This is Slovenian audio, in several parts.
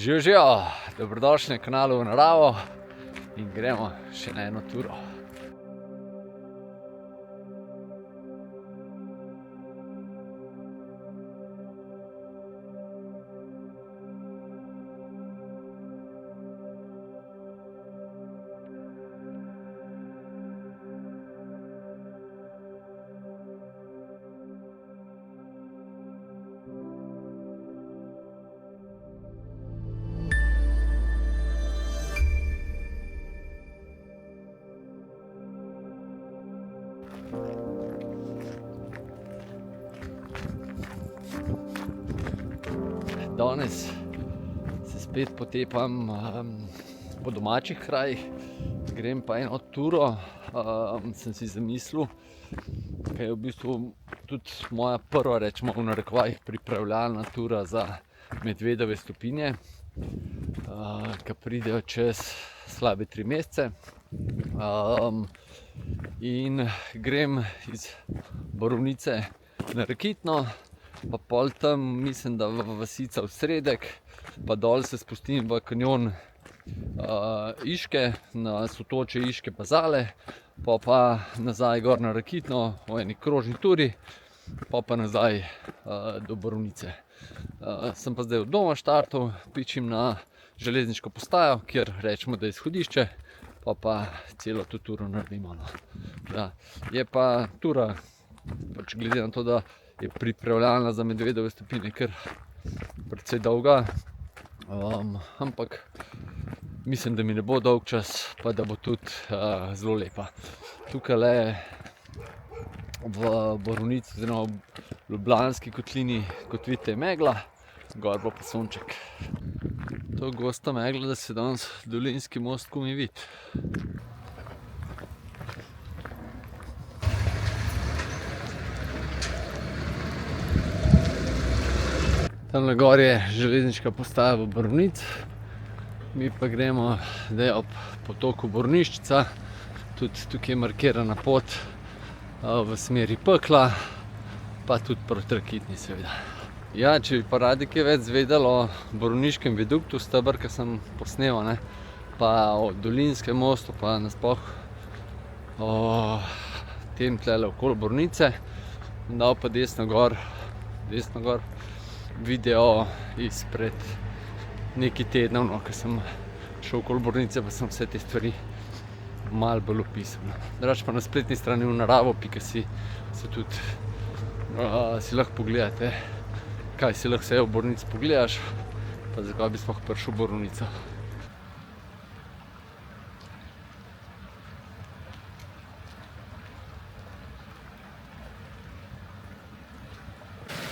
Živijo, dobrodošli na kanalu V naravo in gremo še na eno turo. Danes se spet potepam po domačih krajih, grem pa eno turo, sem si zamislil, kaj je v bistvu tudi moja prva, rečemo v narekovajih, pripravljalna tura za Medvedove stopinje, ki pridejo čez slabe 3 mesece. In grem iz Borovnice na Rakitno, pa pol tam mislim, da v vasica v Sredek, pa dol se spustim v kanjon Iške, na sotočje Iške pa Zale, pa nazaj gor na Rakitno v eni krožni turi, pa nazaj do Borovnice. Sem pa zdaj od doma štartal, pičim na železniško postajo, kjer rečemo, da je izhodišče, pa celo to turo naredimo. Ja, je pa tura, pač glede na to, da je pripravljalna za Medvedove stopinje kar precej dolga, ampak mislim, da mi ne bo dolg čas, pa da bo tudi zelo lepa. Tukajle v Borovnici oziroma v Ljubljanski kotlini, kot vidite, je megla, gor bo pa sonček. To gosta megla, da se danes Dolenjski most komaj vidi. Tamle gor je železniška postaja v Borovnici, mi pa gremo zdaj ob potoku Borovniščica, tudi tukaj je markirana pot v smeri Pekla, pa tudi proti Rakitni seveda. Ja, če bi pa radi kaj več zvedeli o Borovniškem viaduktu, steber, ki sem posnel, pa o Dolenjskem mostu, pa nasploh o tem tlele okoli Borovnice, dal pa desno gor video izpred nekaj tednov, ko sem šel okoli Borovnice, pa sem vse te stvari malo bolj opisal. Drugače pa na spletni strani vnaravo.si se tudi si lahko pogledate, kaj si lahko vse v Borovnici pogledaš, pa zakaj bi sploh prišel v Borovnico.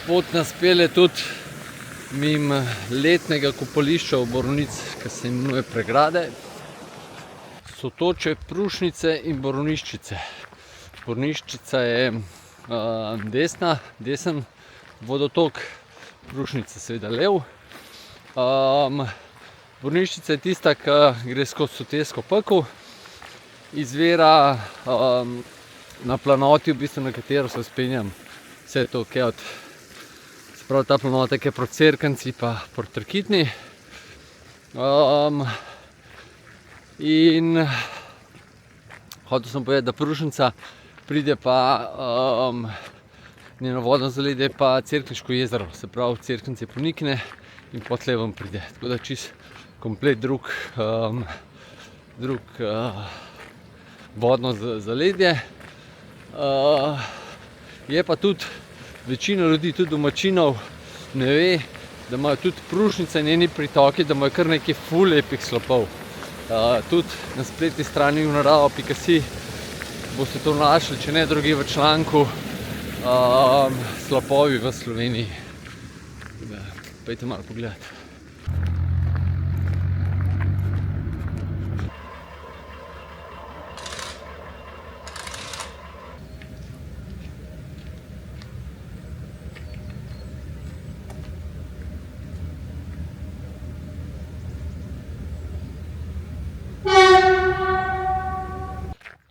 Pot nas pelje tudi mimo letnega kopališča v Borovnici, ki se imenuje Pregrade, sotočje Prušnice in Borovniščice. Borovniščica je desen vodotok, Prušnica seveda lev. Borovniščica je tista, ki gre skozi Sotesko pekel, izvira na planoti, v bistvu na katero se vzpenjam vse to, kaj od prav ta planota, ki je proti Cerknici pa proti Rakitni. In hotel sem povedati, da Prušnica pride pa njeno vodno zaledje pa Cerkniško jezero, se pravi Cerknice ponikne in potlej ven pride. Tako da čisto komplet drug vodno zaledje. Je pa tudi večina ljudi, tudi domačinov, ne ve, da imajo tudi Prušnica in njeni pritoki, da imajo kar nekaj ful lepih slapov. Tudi na spletni strani vnaravo.si boste to našli, če ne drugje v članku slapovi v Sloveniji. Pojdite malo pogledati.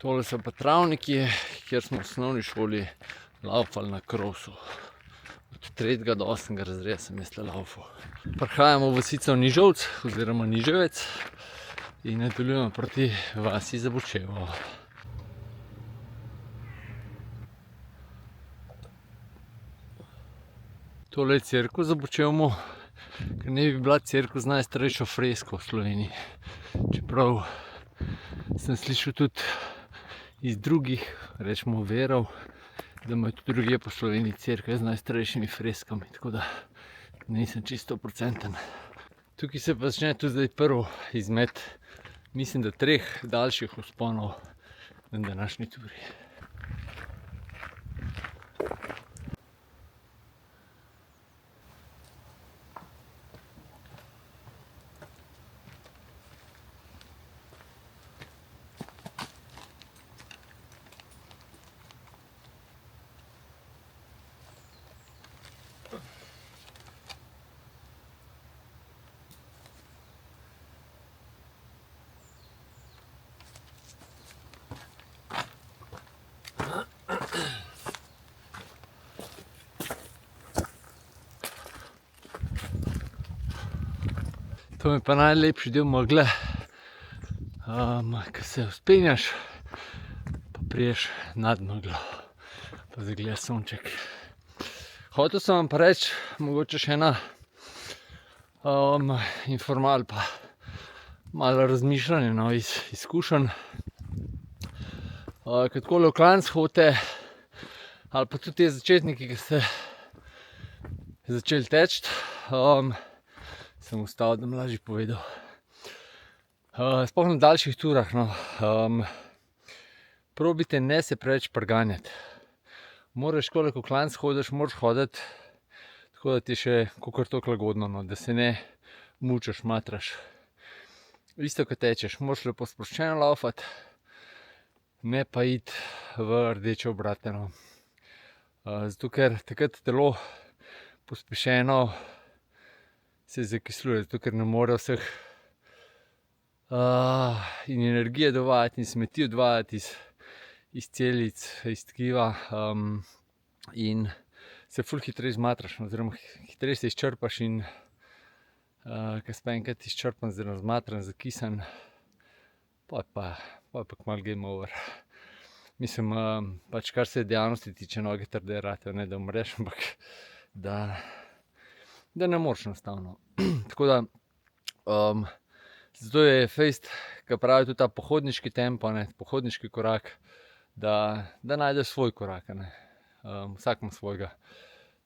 Tole so pa travniki, kjer smo v osnovni šoli laufali na krosu. od 3. do 8. razreda sem jaz tle laufal. Prihajamo v vasico Nižovec oziroma Niževec in nadaljujemo proti vasi Zabočevo. Tole je cerkev Zabočevo, ker ne bi bila cerkev z najstarejšo fresko v Sloveniji. Čeprav sem slišal tudi iz drugih, rečemo, verov, da imajo tudi drugje po Sloveniji cerkve z najstarejšimi freskami, tako da nisem čisto 100%. Tukaj se pa začne tudi zdaj prvo izmed, mislim, da 3 daljših vzponov na današnji turi. To je pa najlepši del megle, ko se vzpenjaš, pa priješ nad meglo, pa zagleda sonček. Hotel sem vam pa reči, mogoče še ena informal pa malo razmišljanje, no, iz izkušenj. Ko takole v klanec hodite, ali pa tudi te začetniki, ki ste začeli teči, sem ustavil, da bom lažje povedal. Sploh na daljših turah, no, probajte ne se preveč preganjati. Moraš, koliko v klanec hodiš, moraš hoditi tako, da ti je še kakor toliko lagodno, no, da se ne mučaš, matraš. Isto, ko tečeš, moraš lepo sproščeno laufati, ne pa iti v rdeče obrate, no. Zato, ker takrat telo pospešeno se zakisluje, zato ker ne more vseh in energije dovajati in smeti odvajati iz celic, iz tkiva, in se ful hitreje zmatraš, oziroma hitreje se izčrpaš in ko si pa enkrat izčrpan, oziroma zmatran, zakisan, pa je pa kmalu game over. Mislim, pač kar se dejavnosti tiče, noge trde ratejo, ne da umreš, ampak da ne moreš enostavno. Tako da, zato je fejst, ko pravijo tudi ta pohodniški tempo, ne, pohodniški korak, da najdeš svoj korak, ne. Vsak ima svojega.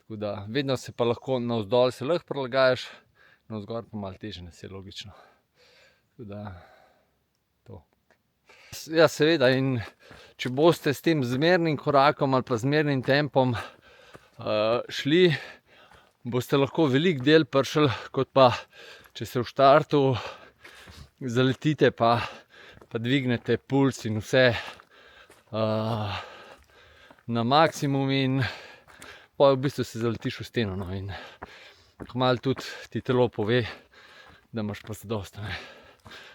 Tako da, vedno se pa lahko navzdol se lahko prilagajaš, navzgor pa malo težje, ne, saj logično. Tako da, to. Ja, seveda, in če boste s tem zmernim korakom ali pa zmernim tempom šli, boste lahko veliko del prišli, kot pa če se v štartu zaletite pa dvignete puls in vse na maksimum in pa v bistvu se zaletiš v steno, no, in kmalu tudi ti telo pove, da imaš pa zadosti, ne.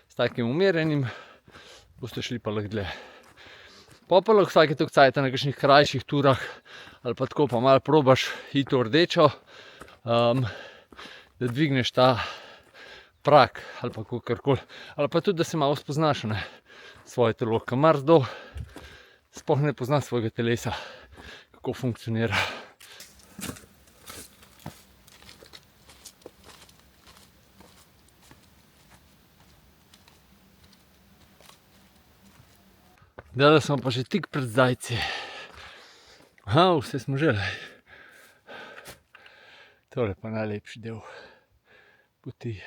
S takim umirjenim boste šli pa lahko dlje. Pa lahko vsake toliko cajta na kakšnih krajših turah ali pa tako pa malo probaš iti v rdečo, da dvigneš ta prak ali pa kakorkoli. Ali pa tudi, da se malo spoznaš, ne, svoje telo, ker marsikdo sploh ne pozna svojega telesa, kako funkcionira. Zdajle smo pa že tik pred Zajci. Vse smo že. Tole pa najlepši del poti.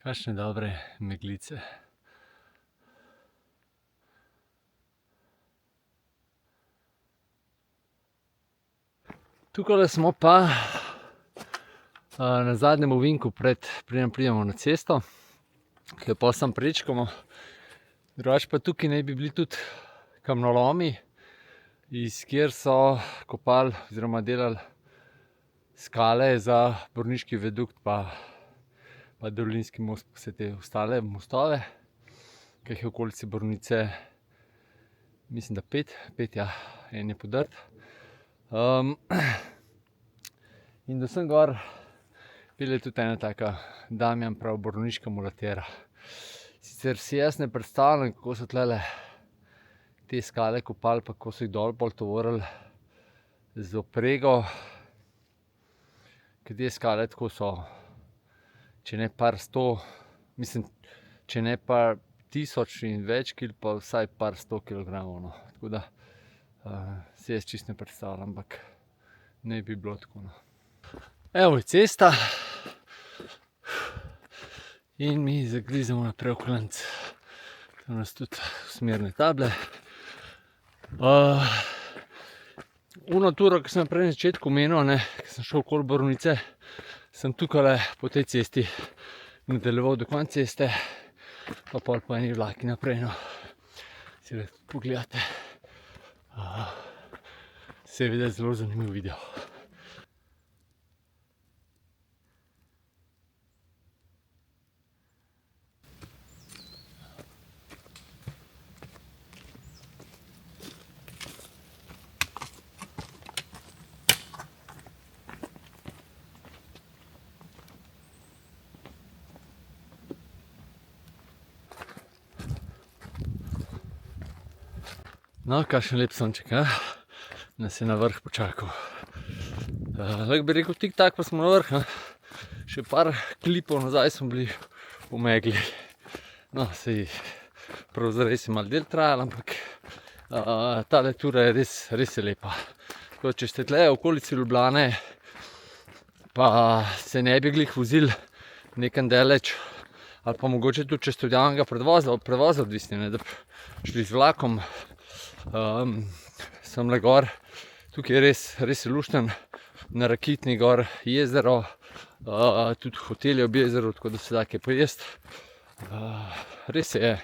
Kakšne dobre meglice. Tukajle smo pa na zadnjem ovinku preden pridemo na cesto, ki jo pol samo prečkamo. Drugače pa tukaj naj bi bili tudi kamnolomi, iz kjer so kopali oziroma delali skale za Brniški viadukt pa Dolinski most, pa vse te ostale mostove, ki jih je v okolici Brnice, mislim, da 5, ja, en je podrt. In da sem gor, bila je tudi ena taka Damjan prav borovniška mulatera. Sicer si jaz ne predstavljam, kako so tlele te skale kopali, pa kako so jih dol pol tovorili z oprego. Ker te skale tako so, če ne par 100, mislim, če ne par 1000 in več kil, pa vsaj par 100 kilogramov, no. Tako da si jaz čisto ne predstavljam, ampak ne bi bilo tako, no. Evo je cesta. In mi zagrizemo naprej v klanec. Tu nas tudi smerne table. Uno turo, ki sem prej na začetku omenil, ne, ki sem šel okoli Borovnice, sem tukaj po tej cesti nadaljeval do konca ceste, pa pol po eni vlaki naprej, no. Si lahko pogledate. Seveda zelo zanimiv video. No, kakšen lep sonček, nas je na vrh počakal. Lahko bi rekel tik-tak, pa smo na vrh, Še par klipov nazaj smo bili v megli. No, saj prav zares je malo del trajalo, ampak tale tura je res je lepa. Tako, če ste tle v okolici Ljubljane, pa se ne bi glih vozili nekam daleč, ali pa mogoče tudi čez javnega prevoza odvisni, da bi šli z vlakom, sem le gor. Tukaj je res luštno, na Rakitni gor jezero, tudi hotel je ob jezeru, tako da se da kaj pojesti. Res je,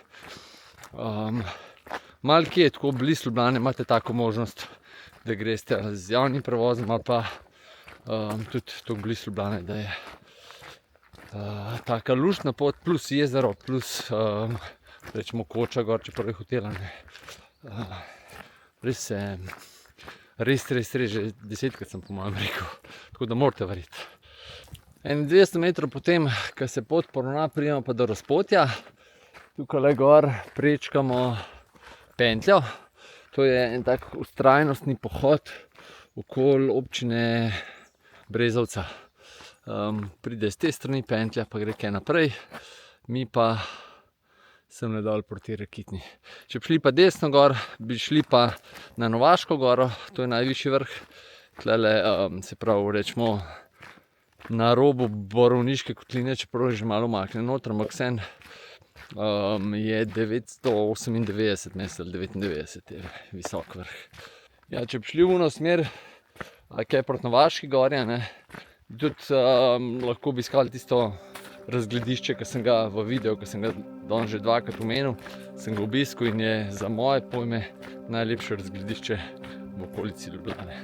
malo kje tako blizu Ljubljane imate tako možnost, da greste z javnim prevozom, ali pa tudi tako blizu Ljubljane, da je taka luštna pot, plus jezero, plus rečemo koča gor, čeprav je hotel, res, že 10-krat sem po mojem rekel, tako da morate verjeti. 200 metrov potem, ko se pot poravna, pridemo pa do razpotja. Tukaj gor prečkamo pentljo. To je en tak vztrajnostni pohod okoli občine Brezovica. Pride z te strani pentlja, pa gre kaj naprej, mi pa sem dol proti Rakitni. Če bi šli pa desno gor, bi šli pa na Novaško goro, to je najvišji vrh. Tlele, se pravi, rečemo, na robu Borovniške kotline, čeprav je že malo umaknjen noter, ampak vseeno je 998 metrov ali 99 je visok vrh. Ja, če bi šli v ono smer, kaj proti Novaški gori, tudi lahko bi iskali tisto razgledišče, ki sem ga v videu, ki sem ga danes že 2-krat omenil, sem ga obiskal in je za moje pojme najlepše razgledišče v okolici Ljubljane.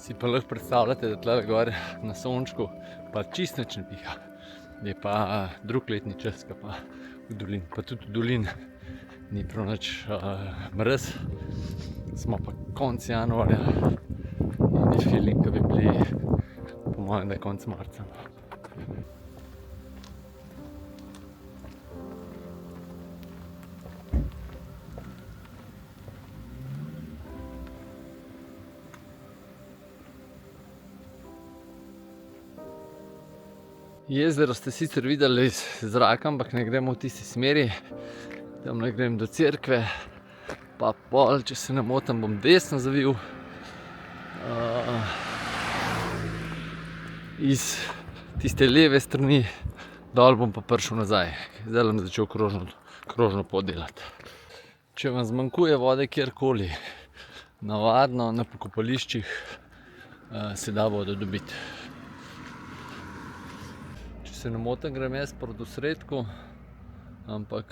Si pa lahko predstavljate, da tle gor na sončku pa čist nič ne piha. Je pa drug letni čas, pa v dolini, pa tudi v dolini ni prav nič mraz. Smo pa konec januarja in je feeling, da bi bili po mojem, da je konec marca. Jezero ste sicer videli iz zraka, ampak ne gremo v tisti smeri. Tam ne grem do cerkve, pa pol, če se ne motim, bom desno zavil. Iz tiste leve strani, dol bom pa prišel nazaj. Zdaj bom začel krožno pot delati. Če vam zmanjkuje vode kjerkoli, navadno na pokopališčih se da vodo dobiti. Če se ne motim, grem jaz proti osredku, ampak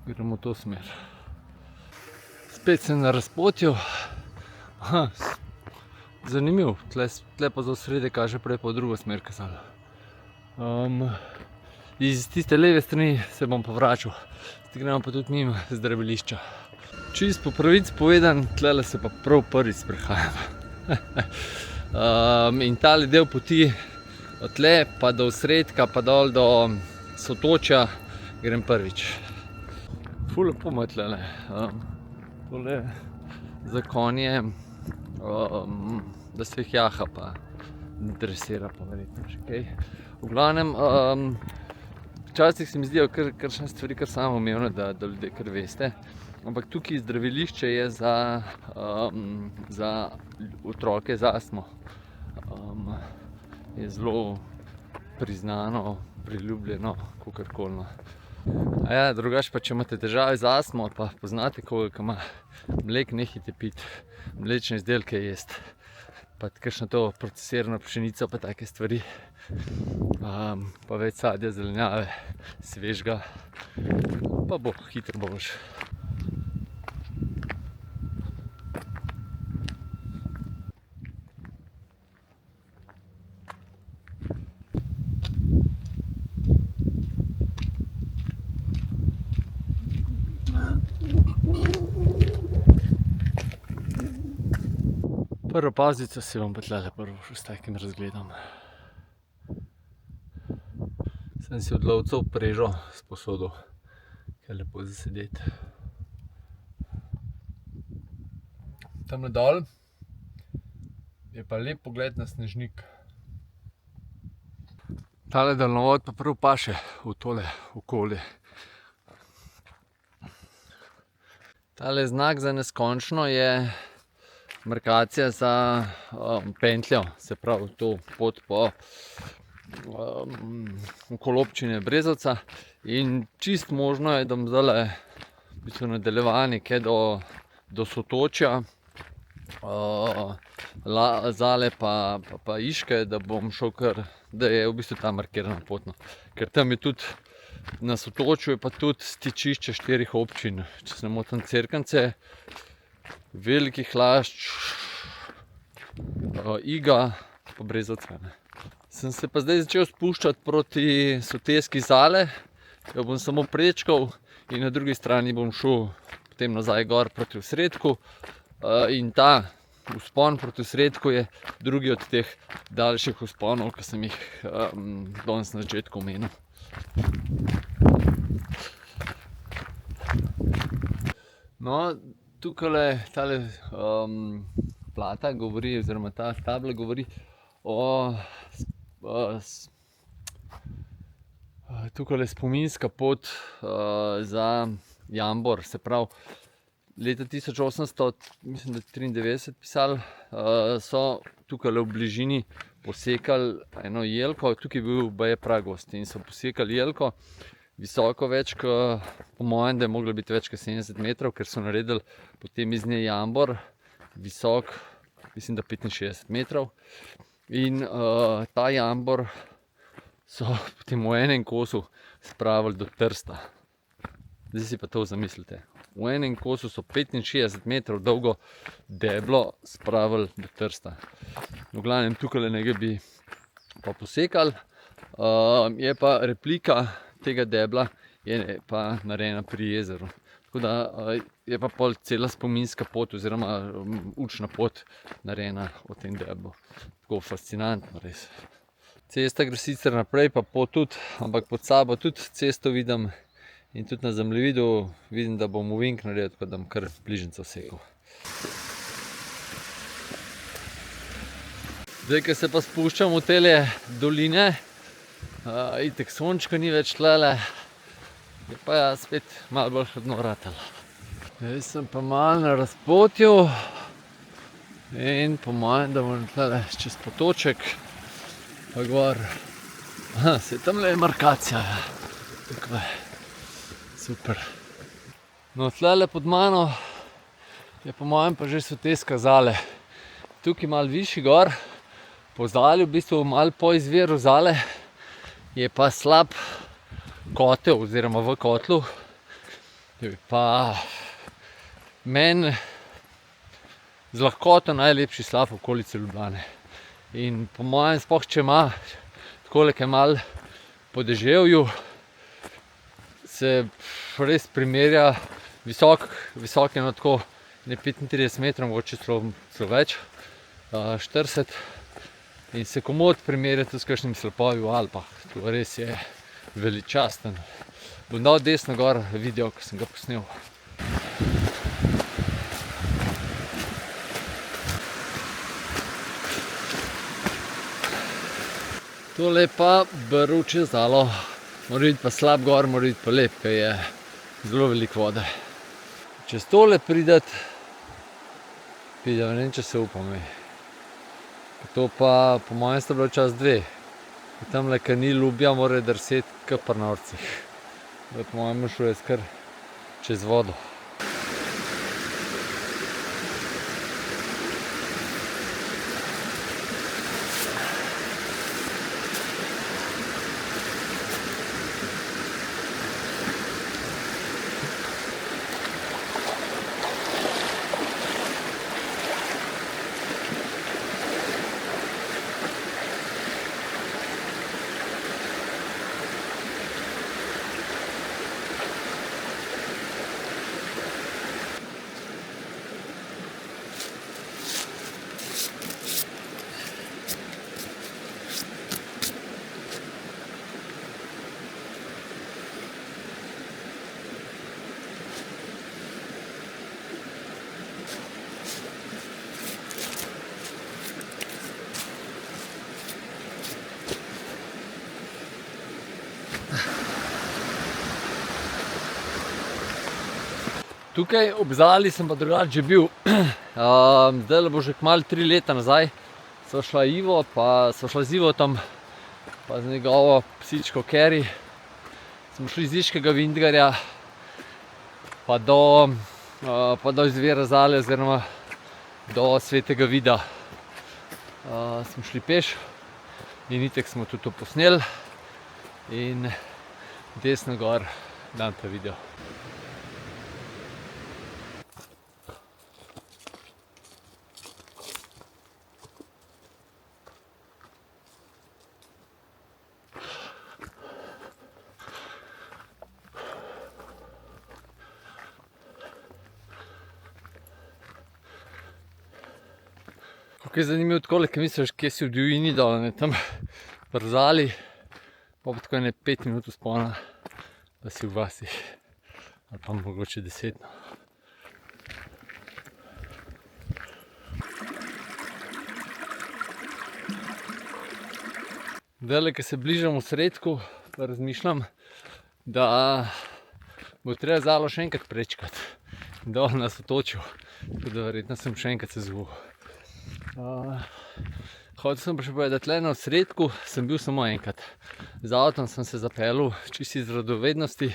gremo v to smer. Spet sem na razpotju. Zanimiv, tle pa za osredek kaže prej pa v drugo smer kazalo. Iz tiste leve strani se bom pa vračal. Gremo pa tudi mimo zdravilišča. Čist po pravici povedan, tlele se pa prav prvič sprehajam. In tale del poti od tle pa do osredka pa dol do Sotočja grem prvič. Ful lepo ima tlele. Tole za konje, da se jih jaha pa dresira pa verjetno še kaj. V glavnem, včasih se mi zdijo kakšne stvari kar samoumevne, da ljudje kar veste. Ampak tukaj zdravilišče je za otroke z astmo. Je zelo priznano, priljubljeno, kakorkoli. Ja, drugače pa, če imate težave z astmo, pa poznate koga, ki ima mlek, nehajte piti, mlečne izdelke jesti. Pa kakšno to procesirano pšenico, pa take stvari. Pa več sadja, zelenjave, svežga, pa bo hitro boš. Prvo pauzico si bom pa tlele prvo šel s takim razgledom. Sem si od lovcev prežo sposodil, kaj je lepo za sedeti. Tamle dol je pa lep pogled na Snežnik. Tale daljnovod pa prav paše v tole okolje. Tale znak za neskončno je markacija za pentljo, se pravi to pot po okoli občine Brezovica. In čist možno je, da bom zdajle v bistvu nadaljevanje kaj do Sotočja, Zale pa Iške, da bom šel kar, da je v bistvu ta markirana pot. Ker tam je tudi na Sotočju je pa tudi stičišče 4 občin, če se ne motim, Cerkance, Velikih Lašč, Iga pa Brezovica. Sem se pa zdaj začel spuščati proti soteski Zale, jo bom samo prečkal in na drugi strani bom šel potem nazaj gor proti osredku. In ta vzpon proti osredku je drugi od teh daljših vzponov, ki sem jih danes na začetku omenil. No, tukajle tale plata govori, oziroma ta tabla govori o tukajle spominska pot za Jambor, se pravi leta 1893 pisali, so tukajle v bližini posekali eno jelko, tukaj je bil baje pragost in so posekali jelko, visoko več, po mojem, da je moglo biti več kot 70 metrov, ker so naredili potem iz nje Jambor, visok, mislim, da 65 metrov. In ta Jambor so potem v enem kosu spravili do Trsta. Zdaj si pa to zamislite. v enem kosu so 65 metrov dolgo deblo spravili do Trsta. V glavnem tukaj nekaj bi pa posekali. Je pa replika tega debla je pa narejena pri jezeru. Tako da je pa pol cela spominska pot oziroma učna pot narejena o tem deblu. Tako fascinantno res. Cesta gre sicer naprej, pa pot tudi, ampak pod sabo tudi cesto vidim in tudi na zemljevidu vidim, da bom ovink naredil, tako da bom kar bližnjico sekal. Zdaj, ko se pa spuščam v tele doline, itek sončka ni več tlele, je pa ja spet malo bolj hladno ratalo. Zdaj sem pa malo na razpotju in po mojem, da bom tlele čez potoček, pa gor. Se tamle je markacija, tako je, super. No, tlele pod mano je po mojem pa že so te skazale. Tukaj malo višji gor, po Zalju, v bistvu malo po izviru Zale, je pa slab kotel oziroma v kotlu. Je pa meni z lahkoto najlepši slap v okolici Ljubljane. In po mojem, sploh če ima takole, kaj malo po deževju, se res primerja visok je no tako ne 35 metrov, mogoče celo več, 40. In se komod primerja tudi s kakšnimi slapovi v Alpah. To res je veličasten. Bom dal desno gor video, ko sem ga posnel. Tole pa Barovče Zalo. Mora biti pa slab gor, mora biti pa lep, ker je zelo veliko vode. Čez tole prideti, ne vem, če se upam. To pa po mojem sta bilo čas 2. Tamle, ker ni Ljubja, mora drseti kar pri norcih. Po mojem šel jaz kar čez vodo. Tukaj ob Zali sem pa drugače že bil. Zdaj bo že kmalu 3 leta nazaj. Sva šla z Ivotom, pa z njegovo psičko Keri. Smo šli z Iškega Vintgarja pa do izvira Zale oziroma do Svetega Vida. Smo šli peš in itek smo tudi to posneli in desno gor dam ta video. Kako je zanimivo takole, ker misliš, kje si v divjini dol, tam pri Zali, pa tako je 5 minut vzpona, da si v vasi, ali pa mogoče 10. Zdajle, ko se bližam v Sredku, pa razmišljam, da bo treba Zalo še enkrat prečkati, dol nas otočil, tako da verjetno sem še enkrat se zgubil. Hotel sem pa še povedati, da tle na Sredku sem bil samo enkrat. Z avtom sem se zapeljal čisto iz radovednosti,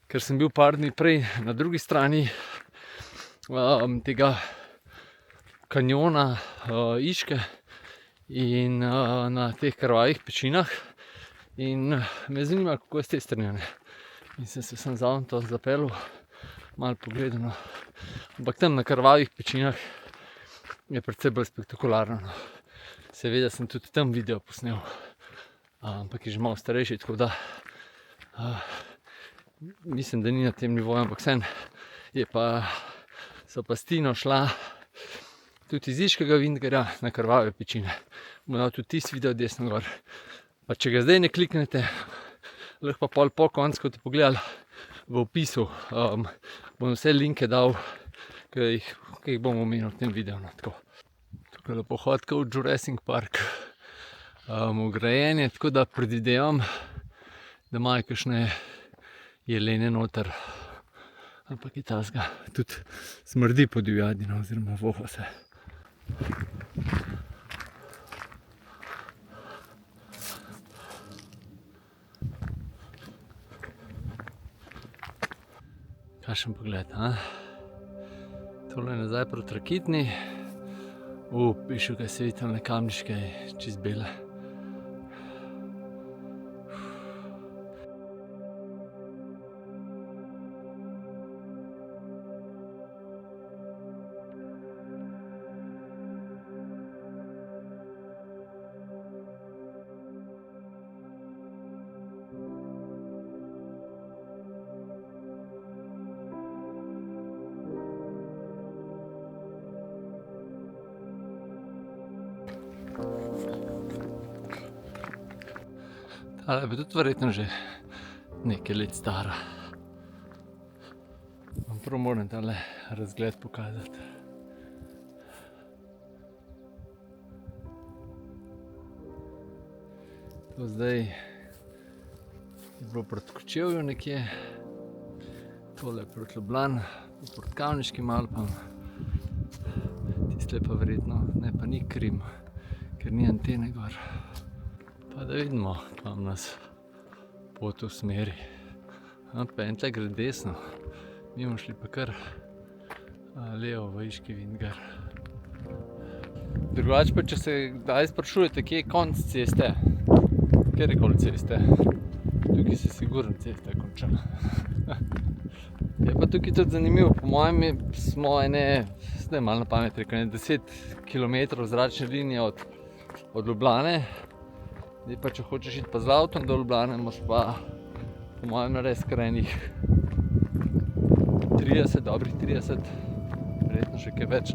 ker sem bil par dni prej na drugi strani tega kanjona Iške in na teh krvavih pečinah. In me zanima, kako je s te strani. In sem se sam z avtom zapeljal malo pogledano. Ampak tam na krvavih pečinah je precej bolj spektakularno. Seveda sem tudi tam video posnel, ampak je že malo starejši, tako da mislim, da ni na tem nivoju, ampak vseeno so pa s Tino šla tudi iz Iškega Vintgerja na krvave pečine. Bom dal tudi tisti video desno gor. Pa če ga zdaj ne kliknete, lahko pa po koncu, ko te pogledali v opisu, bom vse linke dal, ki jih bom omenil v tem videu. Tukaj lepo hodka v Jurassic Park. Ograjen je, tako da predvidevam, da imajo kakšne jelene noter. Ampak je tazga, tudi smrdi po divjadi, oziroma voha se. Kakšen pogled, Tole je nazaj proti Rakitni. Pišu, kaj se vidi tamle kamniške, čist bele. Tale je pa tudi verjetno že nekaj let stara. Vam prav moram tale razgled pokazati. To zdaj je bilo proti Kočevju nekje, tole je proti Ljubljani, proti Kamniškim Alpam, tiste pa verjetno, ne pa ni Krim, ker ni antene gor. Pa da vidimo, kam nas pot usmeri. Pentlja gre desno, mi bomo šli pa kar levo v Iški Vintger. Drugače pa, če se kdaj sprašujete, kje je konec ceste, kjerkoli ceste, tukaj se sigurno cesta konča. Je pa tukaj tudi zanimivo, po mojem smo zdaj malo na pamet rekel, 10 km zračne linije od Ljubljane. Zdaj pa, če hočeš iti pa z avtom do Ljubljane, moraš pa po mojem narediti skrajnih 30, dobrih 30, verjetno še kaj več.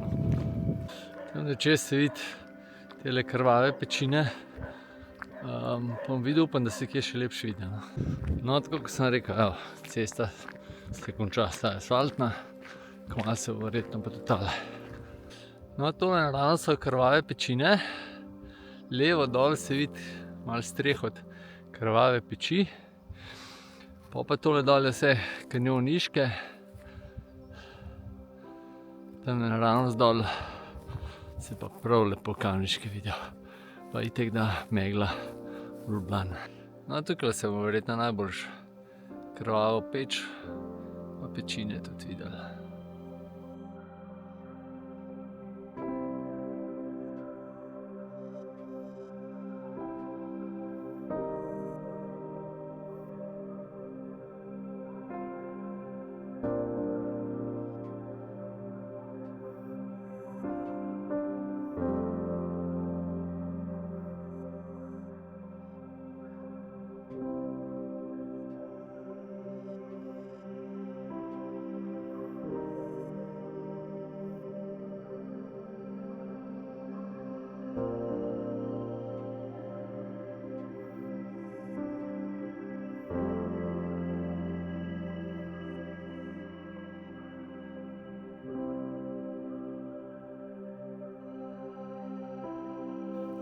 Tam čez se vidi tele krvave pečine, bom videl, upam, da se kje še lepše vidi. No, tako kot sem rekel, cesta se konča, sta asfaltna, kmalu se bo verjetno pa tudi tale. No, tole naravno so krvave pečine, levo dol se vidi malo streh od krvave peči, pa tole dol je vse kanjon Iške, tam je naravnost dol, se pa prav lepo Kamniške vidijo, pa itek da megla v Ljubljani. No, tukaj se bo verjetno najboljš krvavo peč, pa pečine tudi videli.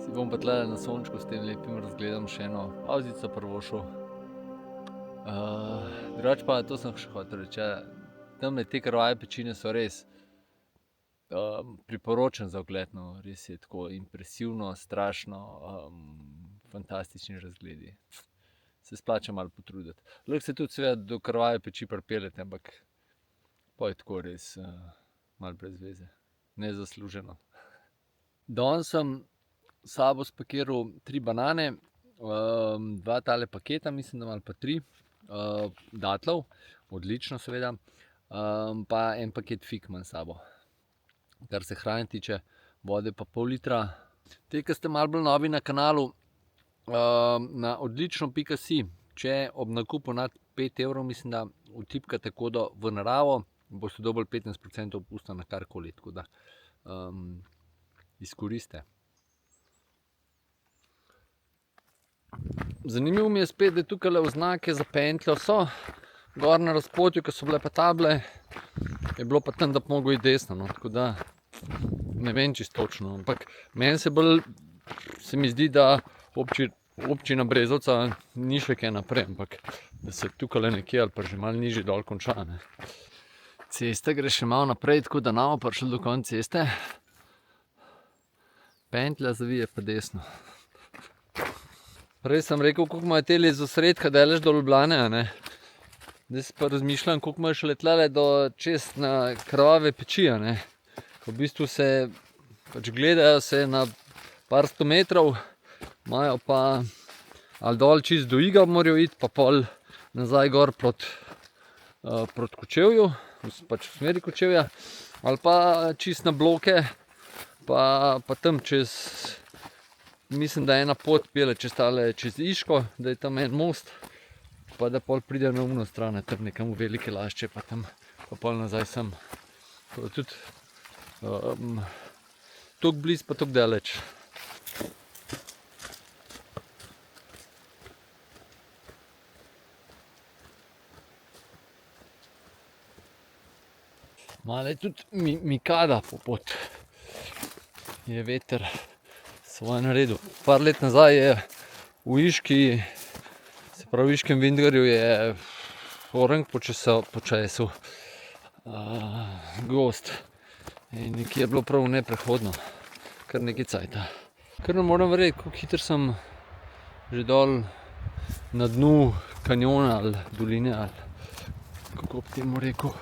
Si bom pa tle na sončku s tem lepim razgledom še eno pavzico privoščil. Drugače pa, to sem še hotel reči, tamle te krvave pečine so res priporočen za ogled, no. Res je tako impresivno, strašno, fantastični razgledi. Se splača malo potruditi. Lahko se tudi seveda do krvave peči pripeljete, ampak pa je tako res malo brez veze. Nezasluženo. Danes sem s sabo spakiral 3 banane, 2 tale paketa, mislim, da malo pa 3 datlov, odlično seveda. pa en paket fig imam s sabo. Kar se hrane tiče, vode pa pol litra. Te, ki ste malo bolj novi na kanalu, na odlično.si, če ob nakupu nad 5 evrov, mislim, da vtipkate kodo v naravo, boste dobili 15% popusta na karkoli, tako da izkoriste. Zanimivo mi je spet, da tukaj oznake za pentljo so. Gor na razpotju, ko so bile pa table, je bilo pa tam, da bi mogel iti desno, no, tako da ne vem čisto točno, ampak meni se mi zdi, da občina Brezovica ni še kaj naprej, ampak da se tukaj nekje ali pa že malo nižje dol konča, ne. Cesta gre še malo naprej, tako da ne bomo prišli do konca ceste. Pentlja zavije pa desno. Prej sem rekel, koliko imajo teli iz osredka delež do Ljubljane, a ne. Zdaj si pa razmišljam, koliko imajo šele tlele čez na Krvave peči, a ne. V bistvu se pač gledajo se na par 100 metrov, imajo pa ali dol čist do Iga morajo iti, pa pol nazaj gor proti Kočevju, pač v smeri Kočevja, ali pa čist na bloke, pa tam čez, mislim, da ena pot pele čez Iško, da je tam en most, pa da pol pride na umno stran, tam nekam v Velike Lašče, pa tam pa pol nazaj sem. Tudi toliko blizu, pa toliko daleč. Malo je tudi mikada po pot. Je veter svoje naredil. Par let nazaj je v Iški, se pravi v Iškem Vintgarju, je orang počesu gost. In nekje je bilo prav neprehodno, kar nekaj cajta. Kar ne moram verjeti, koliko hitro sem že dol na dnu kanjona ali doline, ali kako bi temu rekel.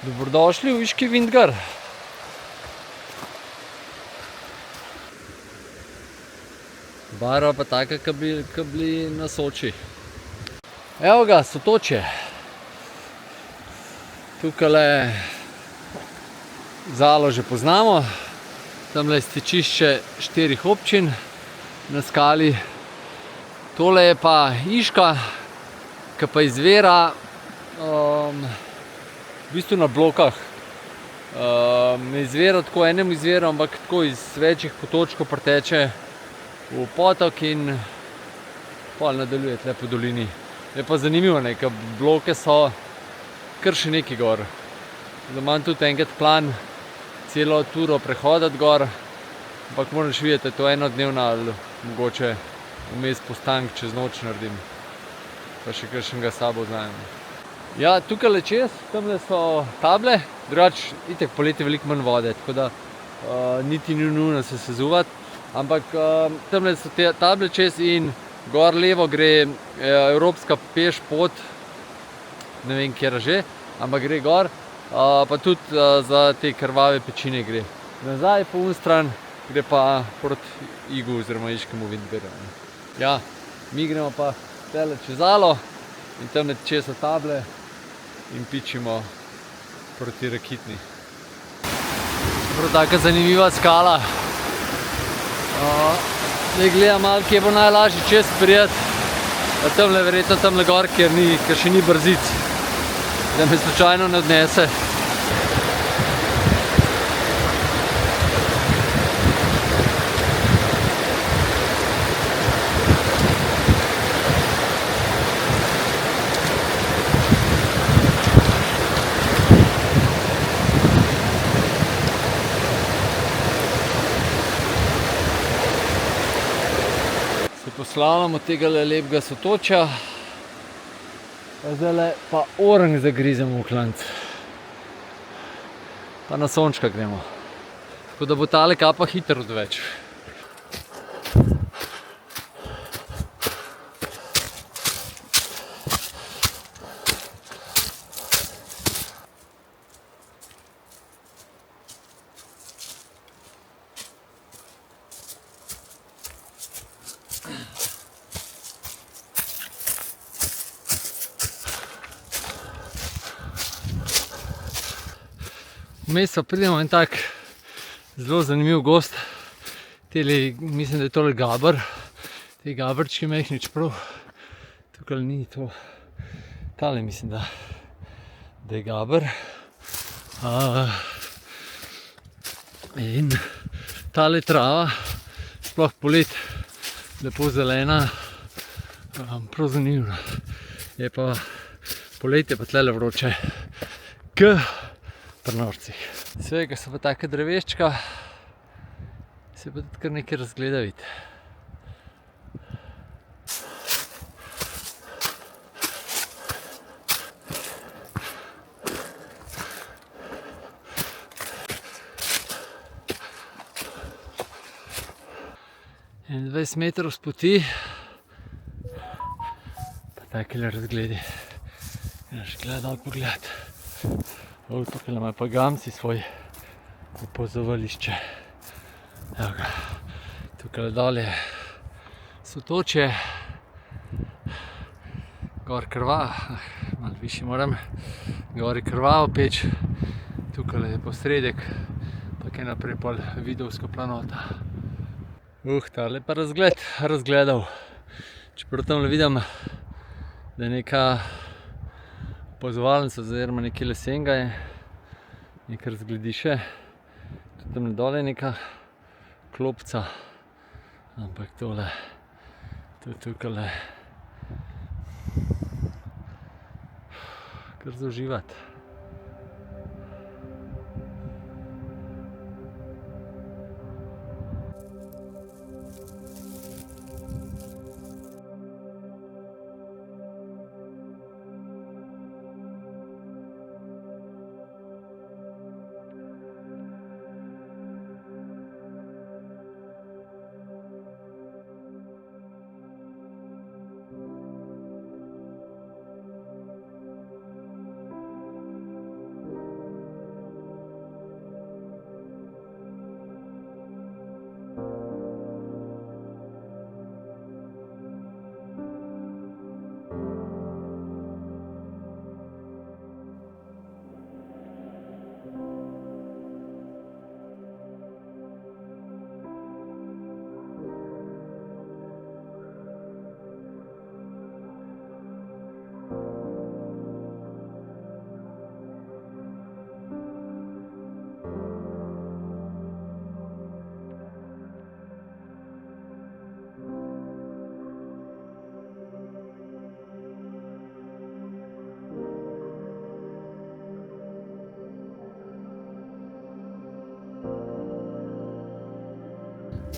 Dobrodošli v Iški Vintgar. Barva pa taka, kot bili na Soči. Evo ga, Sotočje. Tukajle Zalo že poznamo. Tamle je stičišče 4 občin na skali. Tole je pa Iška, ki pa izvira v bistvu na blokah. Izvira tako enem izvirom, ampak tako iz večjih potočkov preteče v potok in pol nadaljuje tle po dolini. Je pa zanimivo, ne, ker bloke so kar še nekaj gor. Da imam tudi enkrat plan celo turo prehodati gor, ampak moraš videti, to enodnevna ali mogoče vmes postank čez noč naredim. Pa še kakšnega s sabo vzamem. Ja, tukaj čez, tamle so table, drugače itak poleti veliko manj vode, tako da niti ni nujno se sezuvati. Ampak tamle so te table čez in gor levo gre evropska peš pot, ne vem kjera že, ampak gre gor, pa tudi za te Krvave pečine gre. Nazaj po stran gre pa proti Igu oziroma Iškemu Vintgarju. Ja, mi gremo pa tele čez Zalo in tamle čez so table in pičimo proti Rakitni. Prav taka zanimiva skala. Zdaj gledam malo, kje bo najlažje čez prijeti. Tamle verjetno tamle gor, ker še ni brzic, da me slučajno ne odnese. Poslavljamo tega lepega Sotočja, zdaj pa orang zagrizemo v klanc. Pa na sončka gremo. Tako da bo tale kapa hitro odveč. Vmes pa pridemo en tak zelo zanimiv gozd. Mislim, da je tole gaber. Te gabrčki majhni, čeprav tukaj ni to. Tale mislim, da je gaber. In tale trava, sploh polet, lepo zelena, prav zanimivo. Je pa poletje pa tlele vroče, pri norcih. Svega so pa take dreveščka, se pa tudi kar nekaj razgleda videti. In 20 metrov s poti, pa takele razgledi. Greš gleda dol pogled. Tukaj ima pa gamsi svoj opozovališče. Evo ga, tukaj dol je sotočje, gor krva, malo višji moram, gor je krvavo peč, tukaj je posredek, pa kaj naprej pol Vidovska planota. Tale pa razgledal. Čeprav tamle vidim, da je neka opazovalnica oziroma nekaj lesenga je, nekaj razglediše. Tudi tamle dole je neka klopca, ampak tole, tudi tukaj kar za uživati.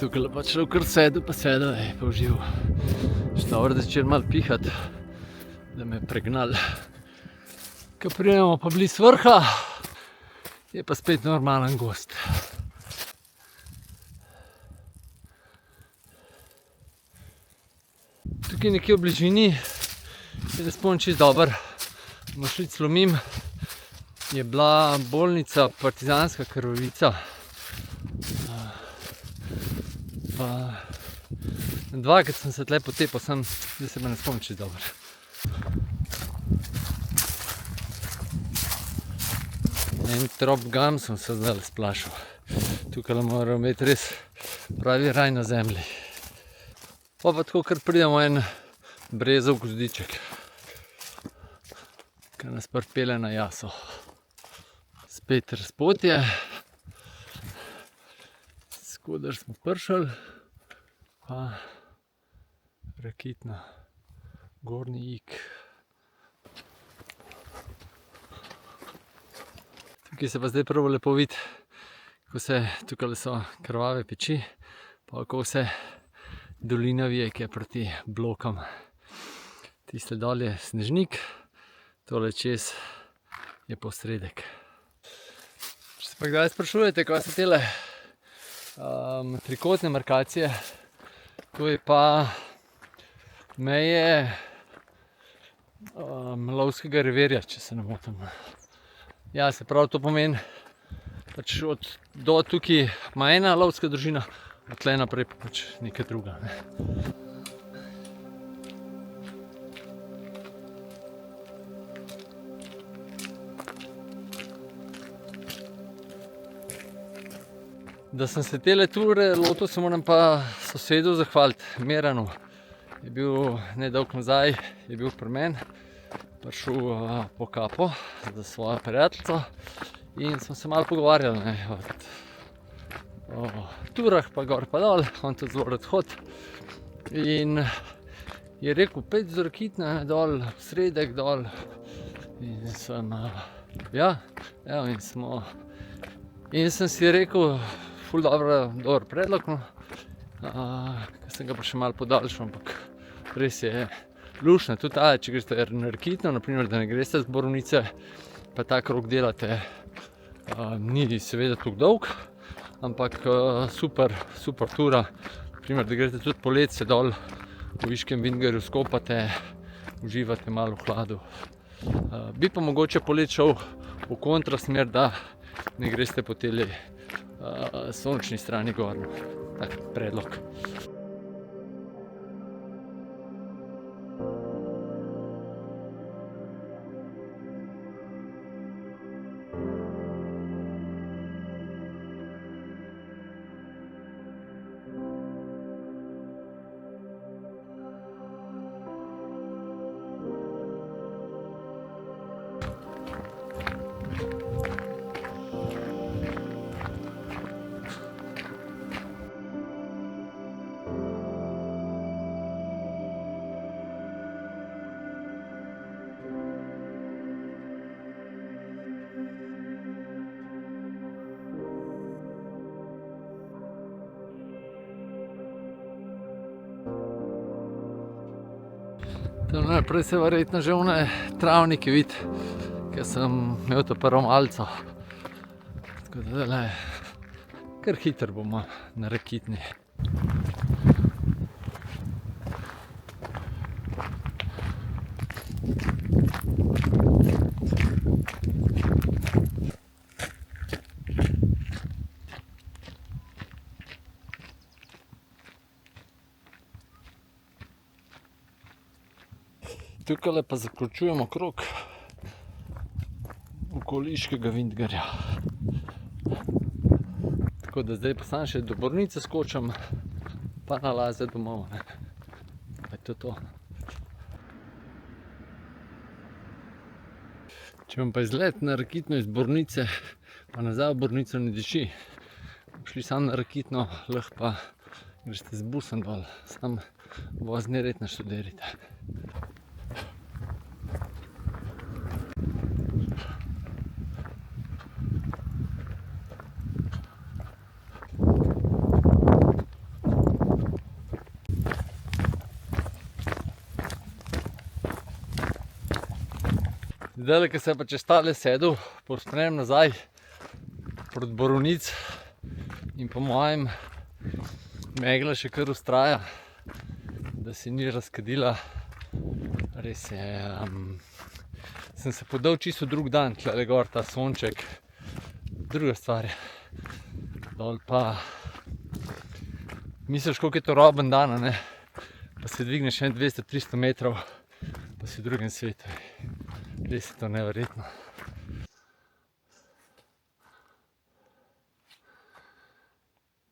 Tukaj pa človek kar sedel, pa užival. Štovr da začel malo pihati, da me je pregnal. Ko pridemo pa bliz vrha, je pa spet normalen gozd. Tukaj nekje v bližini je razpon čisto dober. Mošlic Lomim je bila bolnica Partizanska Krvavica. Dvakrat sem se tle potepal, da se me ne spomnim čisto dobro. En trop gam sem se zdaj splašal. Tukaj moram imeti res pravi raj na zemlji. Pa tako kar pridemo en brezov gozdiček, ki nas pripelje na jaso. Spet razpotje, skodar smo prišli, pa Rakitna, Gornji Ig. Tukaj se pa zdaj prav lepo vidi, ko se tukaj so krvave peči, pa ko se dolina vije, ki je proti blokom. Tiste dol je Snežnik, tole čez je posredek. Če se pa kdaj sprašujete, kaj so tele trikotne markacije, to je pa meje lovskega revirja, če se ne motim. Ja, se pravi, to pomeni, pač do tukaj ima ena lovska družina, od tle naprej pa pač neka druga. Da sem se tele ture lotil, se moram pa sosedu zahvaliti, Miranu. Je bil nedolgo nazaj, je bil pri meni, prišel po kapo za svojo prijateljico in smo se malo pogovarjali, ne, o turah pa gor pa dol, on tudi zelo rad hodi. In je rekel, pojdi z Rakitna dol, v Sredek dol. In sem, in sem si rekel, ful dober predlog, no. Ker sem ga pa še malo podaljšal, ampak res je luštno. Tudi če greste na Rakitno, naprimer, da ne greste z Borovnice, pa ta krog delate, ni seveda toliko dolg, ampak super tura. Naprimer, da greste tudi poleti se dol v Viškem Vingerju skopate, uživate malo v hladu. Bi pa mogoče poleti šel v kontrasmer, da ne greste po teli sončni strani gor. Tak predlog. Prej se verjetno že one travnike vidi, ker sem imel to prvo malico. Tako da zdajle kar hitro bomo na Rakitni. Tukaj pa zaključujemo krog okoliškega Vintgerja. Tako da zdaj pa sam še do Borovnice skočim, pa na Laze domov. Pa je to. Če vam pa izlet na Rakitno iz Borovnice, pa nazaj v Borovnico ne diši, šli sam na Rakitno, lahko pa greste z busom dol, sam vozni red naštudirajte. Zdajle, ko se pa čez tale sedel, posprem nazaj proti Borovnic in po mojem megla še kar vztraja, da se ni razkadila. Res je, sem se podal čisto drug dan, tlele gor ta sonček, druga stvar je. Dol pa misliš, koliko je to roben dan, ne? Pa se dvigneš 200-300 metrov, pa si v drugem svetu. Res je to neverjetno.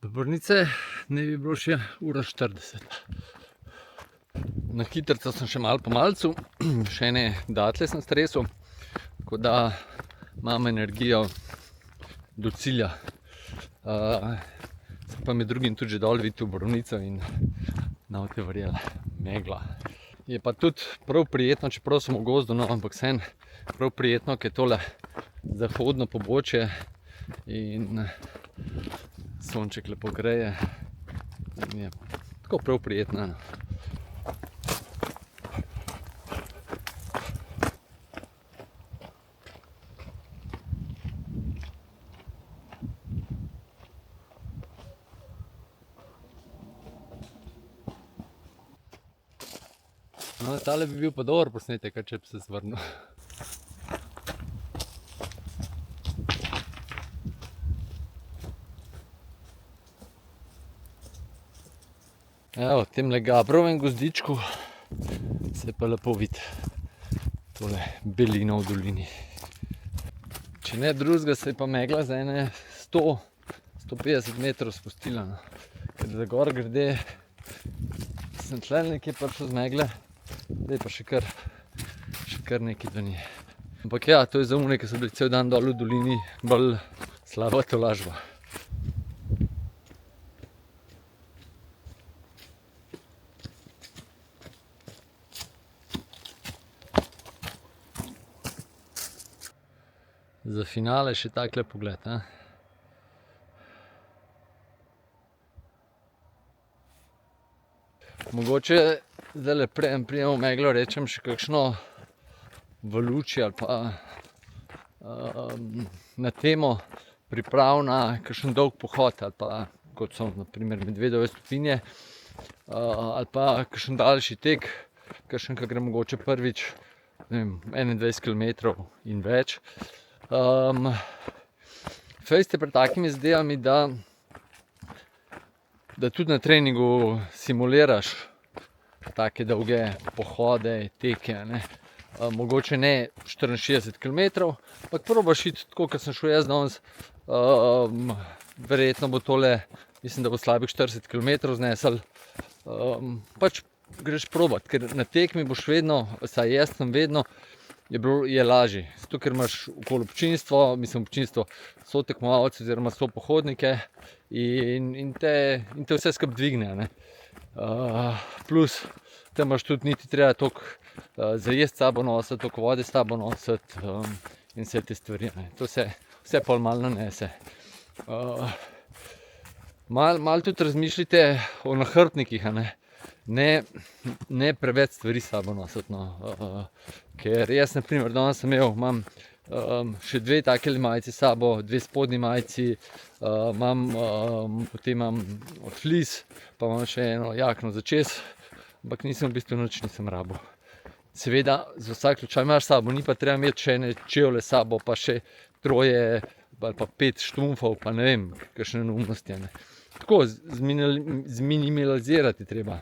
Do Borovnice ne bi bilo še 1:40. Na hitrico sem še malo po malcu, še ene datlje sem stresel, tako da imam energijo do cilja. Sem pa med drugim tudi že dol videl Borovnico in ne boste verjeli, megla. Je pa tudi prav prijetno, čeprav sem v gozdu, no, ampak vseeno prav prijetno, ker je tole zahodno pobočje in sonček lepo greje. In je tako prav prijetno. No, tale bi bil pa dober posnetek, če bi se zvrnil. Evo, v temle Gabrovem gozdičku se pa lepo vidi tole belino v dolini. Če ne drugega, se je pa megla za ene 100 150 metrov spustila, no. Ker za gor grede sem tle nekje prišel z megle, zdaj pa še kar nekaj do nje. Ampak ja, to je za one, ki so bili cel dan dol v dolini, bolj slaba tolažba. Za finale še takle pogled, ne? Mogoče zdajle preden pridemo v meglo rečem še kakšno v luči ali pa na temo priprav na kakšen dolg pohod ali pa kot so na primer Medvedove stopinje ali pa kakšen daljši tek, kakšen, ki gre mogoče prvič, ne vem, 21 km in več. Fejst je pred takimi zadevami, da tudi na treningu simuliraš take dolge pohode, teke, ne. Mogoče ne 64 km, ampak probaš iti tako, kot sem šel jaz danes. Verjetno bo tole, mislim, da bo slabih 40 km znesel. Pač greš probat, ker na tekmi boš vedno, vsaj jaz sem vedno, je lažje. Zato, ker imaš okoli občinstvo, so tekmovalci oziroma so pohodnike in te vse skupaj dvigne, ne. Plus, tam imaš tudi niti treba toliko za jesti s sabo nositi, toliko vode s sabo nositi in vse te stvari, ne. To vse pol malo nanese. Malo tudi razmišljajte o nahrbtnikih, a ne. Ne preveč stvari s sabo nositi, no. Ker jaz na primer danes imam še 2 takele majice s sabo, 2 spodnji majici, potem imam od fleece, pa imam še eno jakno za čez, ampak v bistvu nič nisem rabil. Seveda, za vsak slučaj imaš s sabo, ni pa treba imeti še ene čevlje s sabo, pa še 3 ali pa 5 štumfov, pa ne vem, kakšne neumnosti, ne. Tako, zminimalizirati treba.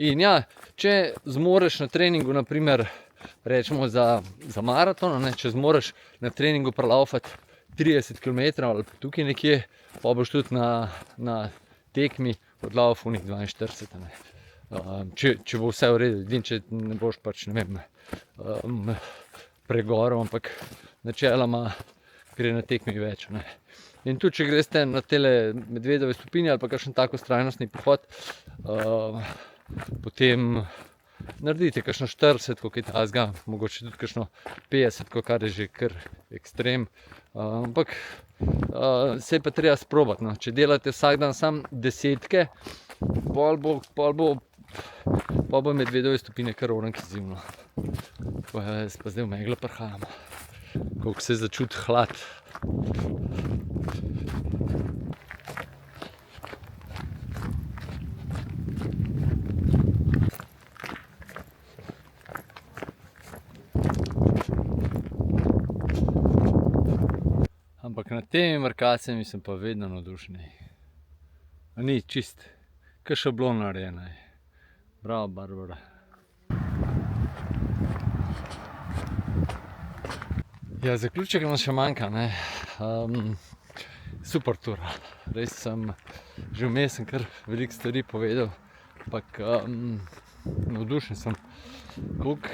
In ja, če zmoreš na treningu, na primer, rečemo za maraton, ne, če zmoreš na treningu prelaufati 30 km ali pa tukaj nekje, pa boš tudi na tekmi odlaufal onih 42, ne. Če bo vse v redu, edino če ne boš pač, ne vem, pregorel, ampak načeloma gre na tekmi več, ne. In tudi, če greste na tele Medvedove stopinje ali pa kakšen tako vztrajnostni pohod, potem naredite kakšno 40, kaj takega, mogoče tudi kakšno 50, kar je že kar ekstrem. Ampak se je pa treba sprobati, no. Če delate vsak dan samo desetke, pol bo Medvedove stopinje kar orenk izziv, no. Jaz pa zdaj v meglo prihajam, koliko se začuti hlad. Ampak nad temi markacami sem pa vedno navdušen. Ni čist, ke šablon narejena. Bravo, Barbara. Ja, zaključek nam še manjka, ne. Super tura. Res sem, že vmes sem kar veliko stvari povedal, ampak navdušen sem. Koliko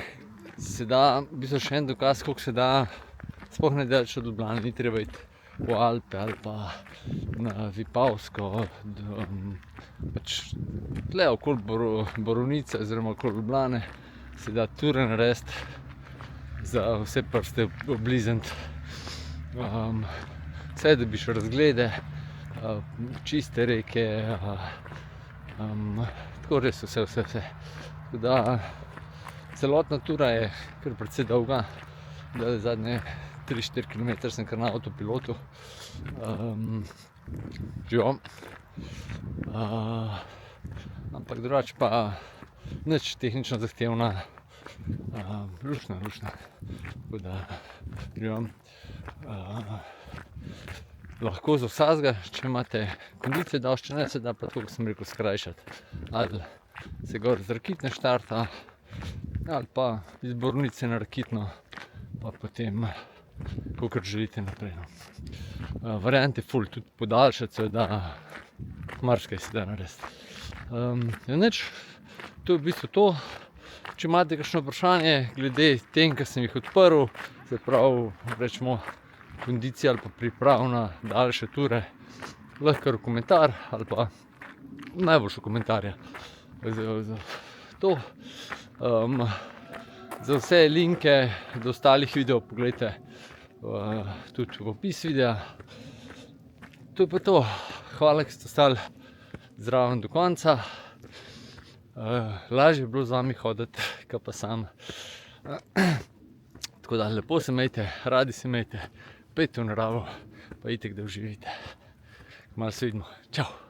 se da, v bistvu še en dokaz, koliko se da, sploh ne daleč od Ljubljane, ni treba iti v Alpe ali pa na Vipavsko, pač tle okoli Borovnice oziroma okoli Ljubljane se da ture narediti, za vse prste oblizniti. Vse dobiš razglede, čiste reke, tako res vse. Tako da celotna tura je kar precej dolga, zadnje 3-4 km sem kar na avtopilotu. Živo. Ampak drugače pa nič tehnično zahtevna, luštna. Tako da živo. Lahko za vsakega, če imate kondicije dosti, če ne, se da pa tako, kot sem rekel, skrajšati. Ali se gor z Rakitne štarta, ali pa iz Borovnice na Rakitno, pa potem kakor želite naprej. Variant je ful, tudi podaljšati se da, marsikaj se da narediti. Nič, to je v bistvu to. Če imate kakšno vprašanje glede tem, ki sem jih odprl, se pravi, rečemo, kondicija ali pa priprav na daljše ture, lahko v komentar ali pa najboljše komentarje. To. Za vse linke do ostalih videov poglejte tudi v opis videa. To je pa to. Hvala, ki ste ostali zraven do konca. Lažje je bilo z vami hoditi, kot pa sam. Tako da lepo se imejte, radi se imejte, pejte v naravo, pa itek, da uživite. Kmalu se vidimo. Čau!